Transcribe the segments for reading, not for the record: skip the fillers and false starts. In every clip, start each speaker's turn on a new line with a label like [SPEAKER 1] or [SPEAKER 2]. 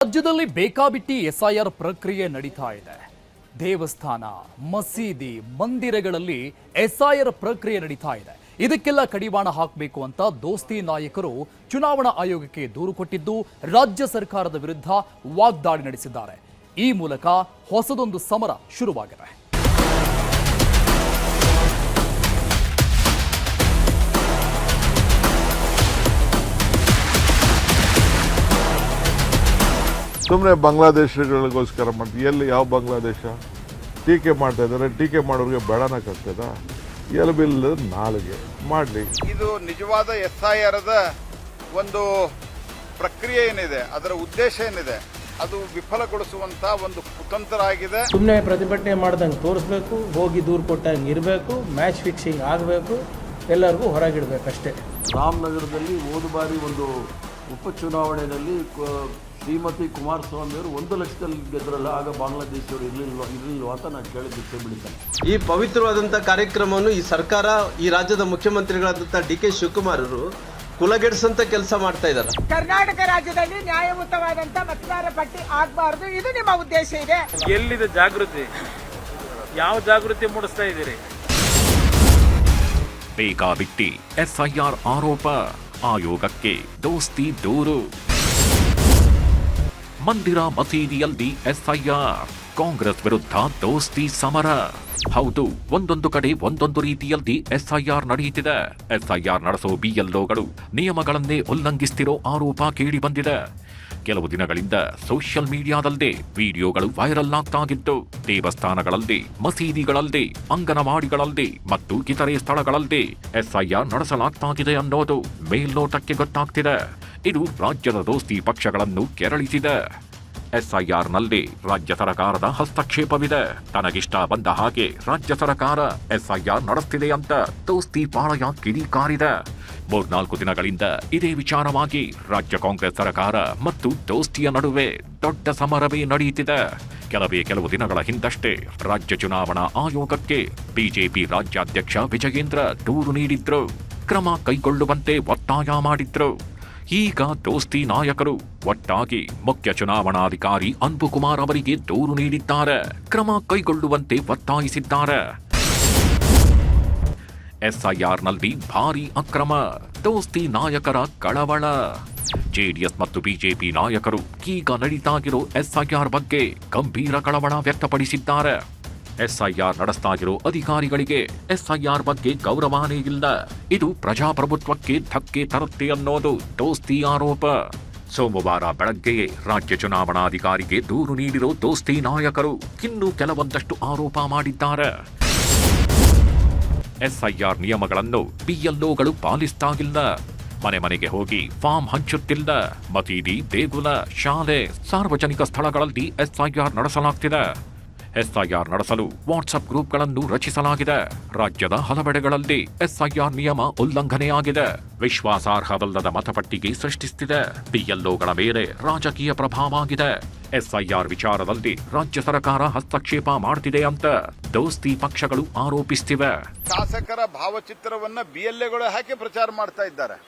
[SPEAKER 1] ರಾಜ್ಯದಲ್ಲಿ ಬೇಕಾಬಿಟ್ಟಿ ಎಸ್ಐಆರ್ ಪ್ರಕ್ರಿಯೆ ನಡೀತಾ ಇದೆ. ದೇವಸ್ಥಾನ, ಮಸೀದಿ, ಮಂದಿರಗಳಲ್ಲಿ ಎಸ್ಐಆರ್ ಪ್ರಕ್ರಿಯೆ ನಡೀತಾ ಇದೆ. ಇದಕ್ಕೆಲ್ಲ ಕಡಿವಾಣ ಹಾಕಬೇಕು ಅಂತ ದೋಸ್ತಿ ನಾಯಕರು ಚುನಾವಣಾ ಆಯೋಗಕ್ಕೆ ದೂರು ಕೊಟ್ಟಿದ್ದು ರಾಜ್ಯ ಸರ್ಕಾರದ ವಿರುದ್ಧ ವಾಗ್ದಾಳಿ ನಡೆಸಿದ್ದಾರೆ. ಈ ಮೂಲಕ ಹೊಸದೊಂದು ಸಮರ ಶುರುವಾಗಿದೆ.
[SPEAKER 2] ಸುಮ್ಮನೆ ಬಾಂಗ್ಲಾದೇಶಗಳಿಗೋಸ್ಕರ ಮಾಡ್ತೀವಿ. ಎಲ್ಲಿ ಯಾವ ಬಾಂಗ್ಲಾದೇಶ ಟೀಕೆ ಮಾಡ್ತಾ ಇದ್ದಾರೆ? ಟೀಕೆ ಮಾಡೋರಿಗೆ ಬೇಡನಕ್ಕಾಗ್ತದ? ಎಲ್ಬಿಲ್ಲ ನಾಲಿಗೆ ಮಾಡಲಿ.
[SPEAKER 3] ಇದು ನಿಜವಾದ SIRದ ಒಂದು ಪ್ರಕ್ರಿಯೆ ಏನಿದೆ, ಅದರ ಉದ್ದೇಶ ಏನಿದೆ, ಅದು ವಿಫಲಗೊಳಿಸುವಂತ ಒಂದು ಕುತಂತ್ರ ಆಗಿದೆ.
[SPEAKER 4] ಸುಮ್ಮನೆ ಪ್ರತಿಭಟನೆ ಮಾಡ್ದಂಗೆ ತೋರಿಸ್ಬೇಕು, ಹೋಗಿ ದೂರು ಕೊಟ್ಟಂಗೆ ಇರಬೇಕು, ಮ್ಯಾಚ್ ಫಿಕ್ಸಿಂಗ್ ಆಗಬೇಕು, ಎಲ್ಲರಿಗೂ ಹೊರಗಿಡಬೇಕಷ್ಟೇ.
[SPEAKER 5] ರಾಮನಗರದಲ್ಲಿ ಹೋದ ಬಾರಿ ಒಂದು ಉಪಚುನಾವಣೆಯಲ್ಲಿ ಶ್ರೀಮತಿ ಕುಮಾರಸ್ವಾಮಿ ಅವರು 1 ಲಕ್ಷದಲ್ಲಿ ಗೆದ್ರಲ್ಲ, ಆಗ ಬಾಂಗ್ಲಾದೇಶವರು ಇರಲಿಲ್ವಾ ಅಂತ ನಾನು ಕೇಳಿದ್ದಕ್ಕೆ ಬಿಡ್ತೇನೆ.
[SPEAKER 6] ಈ ಪವಿತ್ರವಾದಂಥ ಕಾರ್ಯಕ್ರಮವನ್ನು ಈ ಸರ್ಕಾರ, ಈ ರಾಜ್ಯದ ಮುಖ್ಯಮಂತ್ರಿಗಳಾದಂಥ DK ಶಿವಕುಮಾರ್ ಅವರು ಕುಲಗೆಡಿಸಂತ ಕೆಲಸ ಮಾಡ್ತಾ ಇದ್ದಾರೆ.
[SPEAKER 7] ಕರ್ನಾಟಕ ರಾಜ್ಯದಲ್ಲಿ ನ್ಯಾಯಯುತವಾದಂತ ಮತದಾರ ಪಟ್ಟಿ ಆಗಬಾರದು, ಇದು ನಿಮ್ಮ ಉದ್ದೇಶ ಇದೆ.
[SPEAKER 8] ಎಲ್ಲಿದೆ ಜಾಗೃತಿ? ಯಾವ ಜಾಗೃತಿ ಮೂಡಿಸ್ತಾ ಇದ್ದೀರಿ?
[SPEAKER 9] ಬೇಕಾಬಿಟ್ಟಿ SIR ಆರೋಪ, ಆಯೋಗಕ್ಕೆ ದೋಸ್ತಿ ದೂರು. ಮಂದಿರ ಮಸೀದಿಯಲ್ಲಿ SIR, ಕಾಂಗ್ರೆಸ್ ವಿರುದ್ಧ ದೋಸ್ತಿ ಸಮರ. ಹೌದು, ಒಂದೊಂದು ಕಡೆ ಒಂದೊಂದು ರೀತಿಯಲ್ಲಿ SIR ನಡೆಯುತ್ತಿದೆ. SIR ನಡೆಸೋ BLOಗಳು ನಿಯಮಗಳನ್ನೇ ಉಲ್ಲಂಘಿಸ್ತಿರೋ ಆರೋಪ ಕೇಳಿ ಬಂದಿದೆ. ಕೆಲವು ದಿನಗಳಿಂದ ಸೋಷಿಯಲ್ ಮೀಡಿಯಾದಲ್ಲಿ ವಿಡಿಯೋಗಳು ವೈರಲ್ ಆಗ್ತಾಗಿದ್ದು, ದೇವಸ್ಥಾನಗಳಲ್ಲಿ, ಮಸೀದಿಗಳಲ್ಲಿ, ಅಂಗನವಾಡಿಗಳಲ್ಲಿ ಮತ್ತು ಇತರೆ ಸ್ಥಳಗಳಲ್ಲಿ SIR ನಡೆಸಲಾಗ್ತಾಗಿದೆ ಅನ್ನೋದು ಮೇಲ್ನೋಟಕ್ಕೆ ಗೊತ್ತಾಗ್ತಿದೆ. ಇದು ರಾಜ್ಯದ ದೋಸ್ತಿ ಪಕ್ಷಗಳನ್ನು ಕೆರಳಿಸಿದೆ. SIRನಲ್ಲಿ ರಾಜ್ಯ ಸರ್ಕಾರದ ಹಸ್ತಕ್ಷೇಪವಿದೆ. ತನಗಿಷ್ಟ ಬಂದ ಹಾಗೆ ರಾಜ್ಯ ಸರ್ಕಾರ SIR ನಡೆಸ್ತಿದೆ ಅಂತ ದೋಸ್ತಿ ಪಾಳಯ ಕಿಡಿಕಾರಿದೆ. 3-4 ದಿನಗಳಿಂದ ಇದೇ ವಿಚಾರವಾಗಿ ರಾಜ್ಯ ಕಾಂಗ್ರೆಸ್ ಸರ್ಕಾರ ಮತ್ತು ದೋಸ್ತಿಯ ನಡುವೆ ದೊಡ್ಡ ಸಮರವೇ ನಡೆಯುತ್ತಿದೆ. ಕೆಲವು ದಿನಗಳ ಹಿಂದಷ್ಟೇ ರಾಜ್ಯ ಚುನಾವಣಾ ಆಯೋಗಕ್ಕೆ ಬಿಜೆಪಿ ರಾಜ್ಯಾಧ್ಯಕ್ಷ ವಿಜಯೇಂದ್ರ ದೂರು ನೀಡಿದ್ರು. ಕ್ರಮ ಕೈಗೊಳ್ಳುವಂತೆ ಒತ್ತಾಯ ಮಾಡಿದ್ರು. ಈಗ ದೋಸ್ತಿ ನಾಯಕರು ಒಟ್ಟಾಗಿ ಮುಖ್ಯ ಚುನಾವಣಾಧಿಕಾರಿ ಅನ್ಬುಕುಮಾರ್ ಅವರಿಗೆ ದೂರು ನೀಡಿದ್ದಾರೆ. ಕ್ರಮ ಕೈಗೊಳ್ಳುವಂತೆ ಒತ್ತಾಯಿಸಿದ್ದಾರೆ. SIRನಲ್ಲಿ ಭಾರೀ ಅಕ್ರಮ, ದೋಸ್ತಿ ನಾಯಕರ ಕಳವಳ. JDS ಮತ್ತು ಬಿಜೆಪಿ ನಾಯಕರು ಈಗ ನಡೀತಾಗಿರೋ SIR ಬಗ್ಗೆ ಗಂಭೀರ ಕಳವಳ ವ್ಯಕ್ತಪಡಿಸಿದ್ದಾರೆ. SIR ನಡೆಸ್ತಾಗಿರೋ ಅಧಿಕಾರಿಗಳಿಗೆ SIR ಬಗ್ಗೆ ಗೌರವನೇ ಇಲ್ಲ. ಇದು ಪ್ರಜಾಪ್ರಭುತ್ವಕ್ಕೆ ಧಕ್ಕೆ ತರುತ್ತೆ ಅನ್ನೋದು ದೋಸ್ತಿ ಆರೋಪ. ಸೋಮವಾರ ಬೆಳಗ್ಗೆಯೇ ರಾಜ್ಯ ಚುನಾವಣಾಧಿಕಾರಿಗೆ ದೂರು ನೀಡಿರೋ ದೋಸ್ತಿ ನಾಯಕರು ಇನ್ನೂ ಕೆಲವೊಂದಷ್ಟು ಆರೋಪ ಮಾಡಿದ್ದಾರೆ. SIR ನಿಯಮಗಳನ್ನು BLOಗಳು ಪಾಲಿಸ್ತಾಗಿಲ್ಲ. ಮನೆ ಮನೆಗೆ ಹೋಗಿ ಫಾರ್ಮ್ ಹಂಚುತ್ತಿಲ್ಲ. ಮಸೀದಿ, ದೇಗುಲ, ಶಾಲೆ, ಸಾರ್ವಜನಿಕ ಸ್ಥಳಗಳಲ್ಲಿ SIR ನಡೆಸಲಾಗ್ತಿದೆ. SIR ನಡೆಸಲು ವಾಟ್ಸ್ಆಪ್ ಗ್ರೂಪ್ಗಳನ್ನು ರಚಿಸಲಾಗಿದೆ. ರಾಜ್ಯದ ಹಲವೆಡೆಗಳಲ್ಲಿ SIR ನಿಯಮ ಉಲ್ಲಂಘನೆಯಾಗಿದೆ. ವಿಶ್ವಾಸಾರ್ಹವಲ್ಲದ ಮತಪಟ್ಟಿಗೆ ಸೃಷ್ಟಿಸುತ್ತಿದೆ. BLOಗಳ ಮೇಲೆ ರಾಜಕೀಯ ಪ್ರಭಾವ ಆಗಿದೆ. SIR ವಿಚಾರದಲ್ಲಿ ರಾಜ್ಯ ಸರ್ಕಾರ ಹಸ್ತಕ್ಷೇಪ ಮಾಡ್ತಿದೆ ಅಂತ ದೋಸ್ತಿ ಪಕ್ಷಗಳು ಆರೋಪಿಸುತ್ತಿವೆ.
[SPEAKER 3] ಶಾಸಕರ ಭಾವಚಿತ್ರವನ್ನ BLOಗಳು ಹಾಕಿ ಪ್ರಚಾರ ಮಾಡ್ತಾ ಇದ್ದಾರೆ.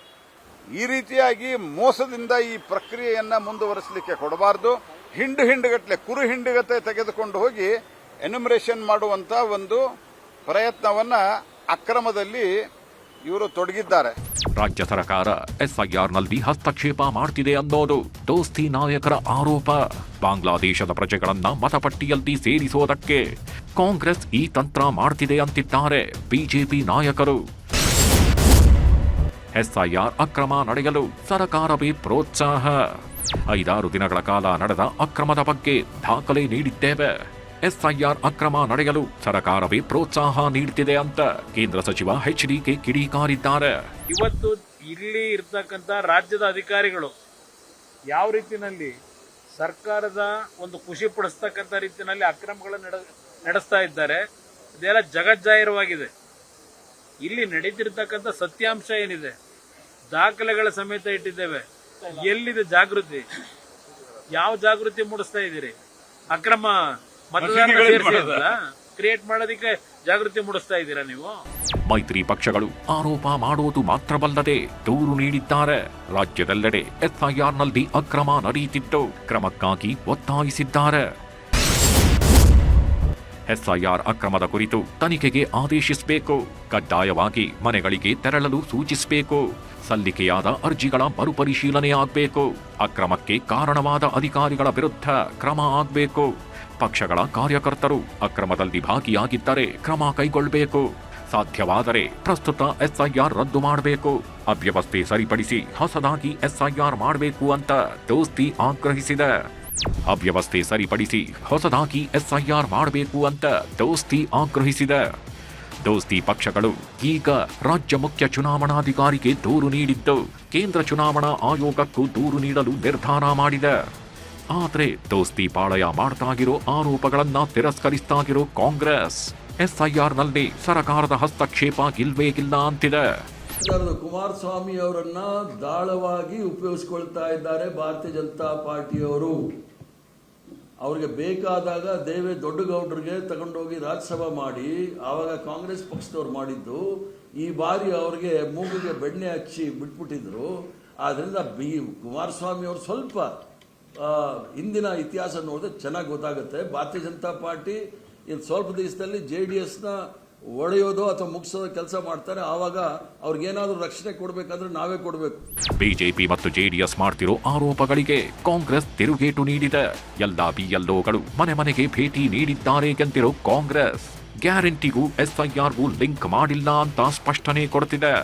[SPEAKER 3] ಈ ರೀತಿಯಾಗಿ ಮೋಸದಿಂದ ಈ ಪ್ರಕ್ರಿಯೆಯನ್ನ ಮುಂದುವರಿಸಲಿಕ್ಕೆ ಕೊಡಬಾರದು. ಹಿಂಡುಗಟ್ಟಲೆ ಕುರು ಹಿಂಡುಗತೆ ತೆಗೆದುಕೊಂಡು ಹೋಗಿ ಎನ್ಯುಮರೇಷನ್ ಮಾಡುವಂತ ಒಂದು ಪ್ರಯತ್ನವನ್ನ ಅಕ್ರಮದಲ್ಲಿ ಇವರು ತೊಡಗಿದ್ದಾರೆ.
[SPEAKER 9] ರಾಜ್ಯ ಸರ್ಕಾರ SIRನಲ್ಲಿ ಹಸ್ತಕ್ಷೇಪ ಮಾಡ್ತಿದೆ ಅನ್ನೋದು ದೋಸ್ತಿ ನಾಯಕರ ಆರೋಪ. ಬಾಂಗ್ಲಾದೇಶದ ಪ್ರಜೆಗಳನ್ನ ಮತಪಟ್ಟಿಯಲ್ಲಿ ಸೇರಿಸೋದಕ್ಕೆ ಕಾಂಗ್ರೆಸ್ ಈ ತಂತ್ರ ಮಾಡ್ತಿದೆ ಅಂತಿದ್ದಾರೆ ಬಿಜೆಪಿ ನಾಯಕರು. SIR ಅಕ್ರಮ ನಡೆಯಲು ಸರ್ಕಾರವೇ ಪ್ರೋತ್ಸಾಹ. 5-6 ದಿನಗಳ ಕಾಲ ನಡೆದ ಅಕ್ರಮದ ಬಗ್ಗೆ ದಾಖಲೆ ನೀಡಿದ್ದೇವೆ. SIR ಅಕ್ರಮ ನಡೆಯಲು ಸರ್ಕಾರವೇ ಪ್ರೋತ್ಸಾಹ ನೀಡುತ್ತಿದೆ ಅಂತ ಕೇಂದ್ರ ಸಚಿವ HDK ಕಿಡಿಕಾರಿದ್ದಾರೆ.
[SPEAKER 8] ಇವತ್ತು ಇಲ್ಲಿ ಇರ್ತಕ್ಕಂಥ ರಾಜ್ಯದ ಅಧಿಕಾರಿಗಳು ಯಾವ ರೀತಿಯಲ್ಲಿ ಸರ್ಕಾರದ ಒಂದು ಖುಷಿ ಪಡಿಸ್ತಕ್ಕಂಥ ರೀತಿಯಲ್ಲಿ ಅಕ್ರಮಗಳನ್ನು ನಡೆಸ್ತಾ ಇದ್ದಾರೆ, ಇದೆಲ್ಲ ಜಗಜ್ಜಾಹಿರವಾಗಿದೆ. ಇಲ್ಲಿ ನಡೀತಿರ್ತಕ್ಕಂಥ ಸತ್ಯಾಂಶ ಏನಿದೆ, ದಾಖಲೆಗಳ ಸಮೇತ ಇಟ್ಟಿದ್ದೇವೆ. ಎಲ್ಲಿದೆ ಜಾಗೃತಿ? ಯಾವ ಜಾಗೃತಿ ಮೂಡಿಸ್ತಾ ಇದ್ದೀರಿ? ಅಕ್ರಮ ಮತದಾನ ಕ್ರಿಯೇಟ್ ಮಾಡೋದಕ್ಕೆ ಜಾಗೃತಿ ಮೂಡಿಸ್ತಾ ಇದ್ದೀರಾ ನೀವು?
[SPEAKER 9] ಮೈತ್ರಿ ಪಕ್ಷಗಳು ಆರೋಪ ಮಾಡೋದು ಮಾತ್ರವಲ್ಲದೆ ದೂರು ನೀಡಿದ್ದಾರೆ. ರಾಜ್ಯದೆಲ್ಲೆಡೆ ಎಸ್ಐಆರ್ನಲ್ಲಿ ಅಕ್ರಮ ನಡೆಯುತ್ತಿದ್ದು ಕ್ರಮಕ್ಕಾಗಿ ಒತ್ತಾಯಿಸಿದ್ದಾರೆ. ಎಸ್ಐಆರ್ ಅಕ್ರಮದ ಕುರಿತು ತನಿಖೆಗೆ ಆದೇಶಿಸಬೇಕು. ಕಡ್ಡಾಯವಾಗಿ ಮನೆಗಳಿಗೆ ತೆರಳಲು ಸೂಚಿಸಬೇಕು. ಸಲ್ಲಿಕೆಯಾದ ಅರ್ಜಿಗಳ ಮರುಪರಿಶೀಲನೆ ಆಗಬೇಕು. ಅಕ್ರಮಕ್ಕೆ ಕಾರಣವಾದ ಅಧಿಕಾರಿಗಳ ವಿರುದ್ಧ ಕ್ರಮ ಆಗಬೇಕು. ಪಕ್ಷಗಳ ಕಾರ್ಯಕರ್ತರು ಅಕ್ರಮದಲ್ಲಿ ಭಾಗಿಯಾಗಿದ್ದರೆ ಕ್ರಮ ಕೈಗೊಳ್ಳಬೇಕು. ಸಾಧ್ಯವಾದರೆ ಪ್ರಸ್ತುತ ಎಸ್ಐಆರ್ ರದ್ದು ಮಾಡಬೇಕು. ಅವ್ಯವಸ್ಥೆ ಸರಿಪಡಿಸಿ ಹೊಸದಾಗಿ ಎಸ್ಐಆರ್ ಮಾಡಬೇಕು ಅಂತ ದೋಸ್ತಿ ಆಗ್ರಹಿಸಿದೆ. ಅವ್ಯವಸ್ಥೆ ಸರಿಪಡಿಸಿ ಹೊಸದಾಗಿ ಎಸ್ಐಆರ್ ಮಾಡಬೇಕು ಅಂತ ದೋಸ್ತಿ ಆಗ್ರಹಿಸಿದೆ. ದೋಸ್ತಿ ಪಕ್ಷಗಳು ಈಗ ರಾಜ್ಯ ಮುಖ್ಯ ಚುನಾವಣಾಧಿಕಾರಿಗೆ ದೂರು ನೀಡಿದ್ದು ಕೇಂದ್ರ ಚುನಾವಣಾ ಆಯೋಗಕ್ಕೂ ದೂರು ನೀಡಲು ನಿರ್ಧಾರ ಮಾಡಿದೆ. ಆದರೆ ದೋಸ್ತಿ ಪಾಳಯ ಮಾಡ್ತಾಗಿರೋ ಆರೋಪಗಳನ್ನ ತಿರಸ್ಕರಿಸ್ತಾಗಿರೋ ಕಾಂಗ್ರೆಸ್ ಎಸ್ಐಆರ್ನಲ್ಲಿ ಸರ್ಕಾರದ ಹಸ್ತಕ್ಷೇಪ ಇಲ್ವೇ ಇಲ್ಲ ಅಂತಿದೆ.
[SPEAKER 5] ಕುಮಾರಸ್ವಾಮಿ ಅವರನ್ನ ದಾಳವಾಗಿ ಉಪಯೋಗಿಸಿಕೊಳ್ತಾ ಇದ್ದಾರೆ ಭಾರತೀಯ ಜನತಾ ಪಾರ್ಟಿಯವರು. ಅವ್ರಿಗೆ ಬೇಕಾದಾಗ ದೊಡ್ಡಗೌಡರಿಗೆ ತಗೊಂಡೋಗಿ ರಾಜ್ಯಸಭಾ ಮಾಡಿ ಆವಾಗ ಕಾಂಗ್ರೆಸ್ ಪಕ್ಷದವ್ರು ಮಾಡಿದ್ದು. ಈ ಬಾರಿ ಅವ್ರಿಗೆ ಮೂಗಿಗೆ ಬೆಣ್ಣೆ ಹಚ್ಚಿ ಬಿಟ್ಬಿಟ್ಟಿದ್ರು. ಆದ್ರಿಂದ ಕುಮಾರಸ್ವಾಮಿ ಅವರು ಸ್ವಲ್ಪ ಹಿಂದಿನ ಇತಿಹಾಸ ನೋಡಿದ್ರೆ ಚೆನ್ನಾಗಿ ಗೊತ್ತಾಗುತ್ತೆ. ಭಾರತೀಯ ಜನತಾ ಪಾರ್ಟಿ ಇನ್ನು ಸ್ವಲ್ಪ ದಿವಸದಲ್ಲಿ JDSನ ಒಡೆಯೋದು ಅಥವಾ ಮುಗಿಸೋದು ಕೆಲಸ ಮಾಡ್ತಾರೆ. ಆವಾಗ ಅವ್ರಿಗೇನಾದ್ರೂ ರಕ್ಷಣೆ ಕೊಡಬೇಕಂದ್ರೆ ನಾವೇ ಕೊಡಬೇಕು.
[SPEAKER 9] ಬಿಜೆಪಿ ಮತ್ತು ಜೆಡಿಎಸ್ ಮಾಡ್ತಿರೋ ಆರೋಪಗಳಿಗೆ ಕಾಂಗ್ರೆಸ್ ತಿರುಗೇಟು ನೀಡಿದೆ. ಎಲ್ಲಾ ಬಿಎಲ್ಒಗಳು ಮನೆ ಮನೆಗೆ ಭೇಟಿ ನೀಡಿದ್ದಾರೆ ಎಂದಿರೋ ಕಾಂಗ್ರೆಸ್ ಗ್ಯಾರಂಟಿಗೂ ಎಸ್ಐಆರ್ಗೂ ಲಿಂಕ್ ಮಾಡಿಲ್ಲ ಅಂತ ಸ್ಪಷ್ಟನೆ ಕೊಡ್ತಿದೆ.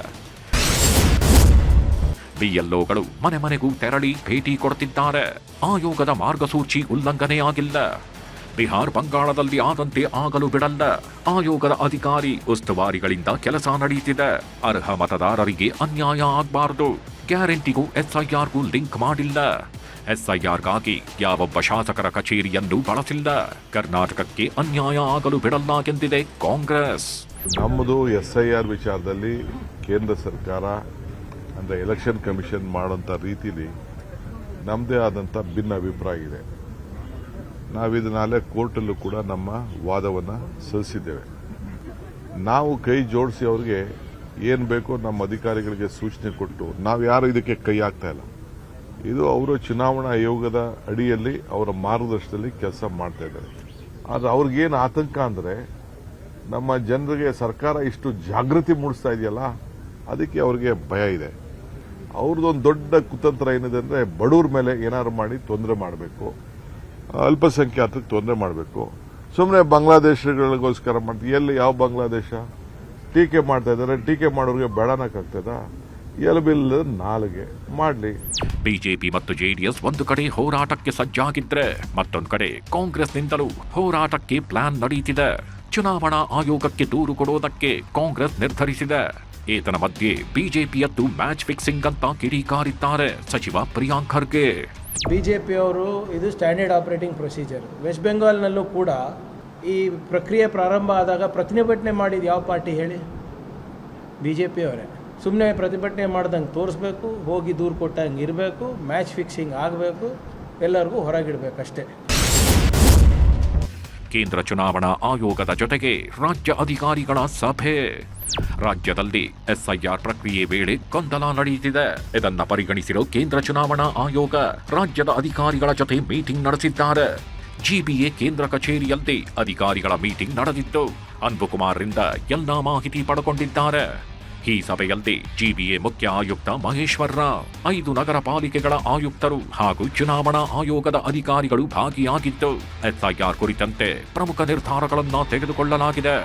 [SPEAKER 9] ಬಿಎಲ್ಒಗಳು ಮನೆ ಮನೆಗೂ ತೆರಳಿ ಭೇಟಿ ಕೊಡ್ತಿದ್ದಾರೆ. ಆಯೋಗದ ಮಾರ್ಗಸೂಚಿ ಉಲ್ಲಂಘನೆಯಾಗಿಲ್ಲ. ಬಿಹಾರ ಬಂಗಾಳದಲ್ಲಿ ಆದಂತೆ ಆಗಲು ಬಿಡಲ್ಲ. ಆಯೋಗದ ಅಧಿಕಾರಿ ಉಸ್ತುವಾರಿಗಳಿಂದ ಕೆಲಸ ನಡೆಯುತ್ತಿದೆ. ಅರ್ಹ ಮತದಾರರಿಗೆ ಅನ್ಯಾಯ ಆಗಬಾರದು. ಗ್ಯಾರಂಟಿಗೂ ಎಸ್ಐಆರ್ಗೂ ಲಿಂಕ್ ಮಾಡಿಲ್ಲ. ಎಸ್ಐಆರ್ಗಾಗಿ ಯಾವೊಬ್ಬ ಶಾಸಕರ ಕಚೇರಿಯನ್ನು ಬಳಸಿಲ್ಲ. ಕರ್ನಾಟಕಕ್ಕೆ ಅನ್ಯಾಯ ಆಗಲು ಬಿಡಲ್ಲ ಎಂದಿದೆ ಕಾಂಗ್ರೆಸ್.
[SPEAKER 2] ನಮ್ಮದು SIR ವಿಚಾರದಲ್ಲಿ ಕೇಂದ್ರ ಸರ್ಕಾರ ಅಂದರೆ ಎಲೆಕ್ಷನ್ ಕಮಿಷನ್ ಮಾಡೋಂಥ ರೀತಿಲಿ ನಮ್ಮದೇ ಆದಂಥ ಭಿನ್ನ ಅಭಿಪ್ರಾಯ ಇದೆ. ನಾವಿದನ್ನಾಲೆ ಕೋರ್ಟಲ್ಲೂ ಕೂಡ ನಮ್ಮ ವಾದವನ್ನು ಸಲ್ಲಿಸಿದ್ದೇವೆ. ನಾವು ಕೈ ಜೋಡಿಸಿ ಅವ್ರಿಗೆ ಏನು ಬೇಕೋ ನಮ್ಮ ಅಧಿಕಾರಿಗಳಿಗೆ ಸೂಚನೆ ಕೊಟ್ಟು ನಾವು ಯಾರು ಇದಕ್ಕೆ ಕೈ ಹಾಕ್ತಾ ಇಲ್ಲ. ಇದು ಅವರು ಚುನಾವಣಾ ಆಯೋಗದ ಅಡಿಯಲ್ಲಿ ಅವರ ಮಾರ್ಗದರ್ಶನದಲ್ಲಿ ಕೆಲಸ ಮಾಡ್ತಾ ಇದ್ದಾರೆ. ಆದರೆ ಅವ್ರಿಗೇನು ಆತಂಕ ಅಂದರೆ ನಮ್ಮ ಜನರಿಗೆ ಸರ್ಕಾರ ಇಷ್ಟು ಜಾಗೃತಿ ಮೂಡಿಸ್ತಾ ಇದೆಯಲ್ಲ, ಅದಕ್ಕೆ ಅವ್ರಿಗೆ ಭಯ ಇದೆ. ಅವ್ರದ್ದೊಂದು ದೊಡ್ಡ ಕುತಂತ್ರ ಏನಿದೆ ಅಂದರೆ ಬಡವ್ರ ಮೇಲೆ ಏನಾದ್ರು ಮಾಡಿ ತೊಂದರೆ ಮಾಡಬೇಕು, ಅಲ್ಪಸಂಖ್ಯಾತರಿಗೆ ತೊಂದರೆ ಮಾಡಬೇಕು. ಸುಮ್ಮನೆ ಬಾಂಗ್ಲಾದೇಶಗಳಿಗೋಸ್ಕರ ಮಾಡ್ತೀವಿ. ಎಲ್ಲಿ ಯಾವ ಬಾಂಗ್ಲಾದೇಶ ಟೀಕೆ ಮಾಡ್ತಾ ಇದ್ದಾರೆ? ಟೀಕೆ ಮಾಡೋರಿಗೆ ಬೇಡನಕ್ಕಾಗ್ತದ? ಎಲಬಿಲ್ಲ ನಾಲಿಗೆ ಮಾಡಲಿ.
[SPEAKER 9] ಬಿಜೆಪಿ ಮತ್ತು ಜೆಡಿಎಸ್ ಒಂದು ಕಡೆ ಹೋರಾಟಕ್ಕೆ ಸಜ್ಜಾಗಿದ್ರೆ ಮತ್ತೊಂದು ಕಡೆ ಕಾಂಗ್ರೆಸ್ನಿಂದಲೂ ಹೋರಾಟಕ್ಕೆ ಪ್ಲಾನ್ ನಡೆಯುತ್ತಿದೆ. ಚುನಾವಣಾ ಆಯೋಗಕ್ಕೆ ದೂರು ಕೊಡೋದಕ್ಕೆ ಕಾಂಗ್ರೆಸ್ ನಿರ್ಧರಿಸಿದೆ. ಏತನ ಮಧ್ಯೆ ಬಿಜೆಪಿಯದ್ದು ಮ್ಯಾಚ್ ಫಿಕ್ಸಿಂಗ್ ಅಂತ ಕಿಡಿಕಾರಿದ್ದಾರೆ ಸಚಿವ ಪ್ರಿಯಾಂಕ್ ಖರ್ಗೆ.
[SPEAKER 4] ಬಿಜೆಪಿಯವರು ಇದು ಸ್ಟ್ಯಾಂಡರ್ಡ್ ಆಪರೇಟಿಂಗ್ ಪ್ರೊಸೀಜರ್. ವೆಸ್ಟ್ ಬೆಂಗಾಲ್ನಲ್ಲೂ ಕೂಡ ಈ ಪ್ರಕ್ರಿಯೆ ಪ್ರಾರಂಭ ಆದಾಗ ಪ್ರತಿಭಟನೆ ಮಾಡಿದ ಯಾವ ಪಾರ್ಟಿ ಹೇಳಿ? ಬಿಜೆಪಿಯವರೇ. ಸುಮ್ಮನೆ ಪ್ರತಿಭಟನೆ ಮಾಡ್ದಂಗೆ ತೋರಿಸ್ಬೇಕು, ಹೋಗಿ ದೂರು ಕೊಟ್ಟಂಗೆ ಇರಬೇಕು, ಮ್ಯಾಚ್ ಫಿಕ್ಸಿಂಗ್ ಆಗಬೇಕು, ಎಲ್ಲರಿಗೂ ಹೊರಗಿಡಬೇಕಷ್ಟೇ.
[SPEAKER 9] ಕೇಂದ್ರ ಚುನಾವಣಾ ಆಯೋಗದ ಜೊತೆಗೆ ರಾಜ್ಯ ಅಧಿಕಾರಿಗಳ ಸಭೆ. ರಾಜ್ಯದಲ್ಲಿ ಎಸ್ಐಆರ್ ಪ್ರಕ್ರಿಯೆ ವೇಳೆ ಗೊಂದಲ ನಡೆಯುತ್ತಿದೆ. ಇದನ್ನ ಪರಿಗಣಿಸಿರೋ ಕೇಂದ್ರ ಚುನಾವಣಾ ಆಯೋಗ ರಾಜ್ಯದ ಅಧಿಕಾರಿಗಳ ಜೊತೆ ಮೀಟಿಂಗ್ ನಡೆಸಿದ್ದಾರೆ. ಜಿಬಿಎ ಕೇಂದ್ರ ಕಚೇರಿಯಲ್ಲಿ ಅಧಿಕಾರಿಗಳ ಮೀಟಿಂಗ್ ನಡೆದಿದ್ದು ಅನ್ಬುಕುಮಾರ್ರಿಂದ ಎಲ್ಲಾ ಮಾಹಿತಿ ಪಡೆದುಕೊಂಡಿದ್ದಾರೆ. ಈ ಸಭೆಯಲ್ಲಿ ಜಿಬಿಎ ಮುಖ್ಯ ಆಯುಕ್ತ ಮಹೇಶ್ವರ್ ರಾವ್, 5 ನಗರ ಪಾಲಿಕೆಗಳ ಆಯುಕ್ತರು ಹಾಗೂ ಚುನಾವಣಾ ಆಯೋಗದ ಅಧಿಕಾರಿಗಳು ಭಾಗಿಯಾಗಿದ್ದು ಎಸ್ಐಆರ್ ಕುರಿತಂತೆ ಪ್ರಮುಖ ನಿರ್ಧಾರಗಳನ್ನು ತೆಗೆದುಕೊಳ್ಳಲಾಗಿದೆ.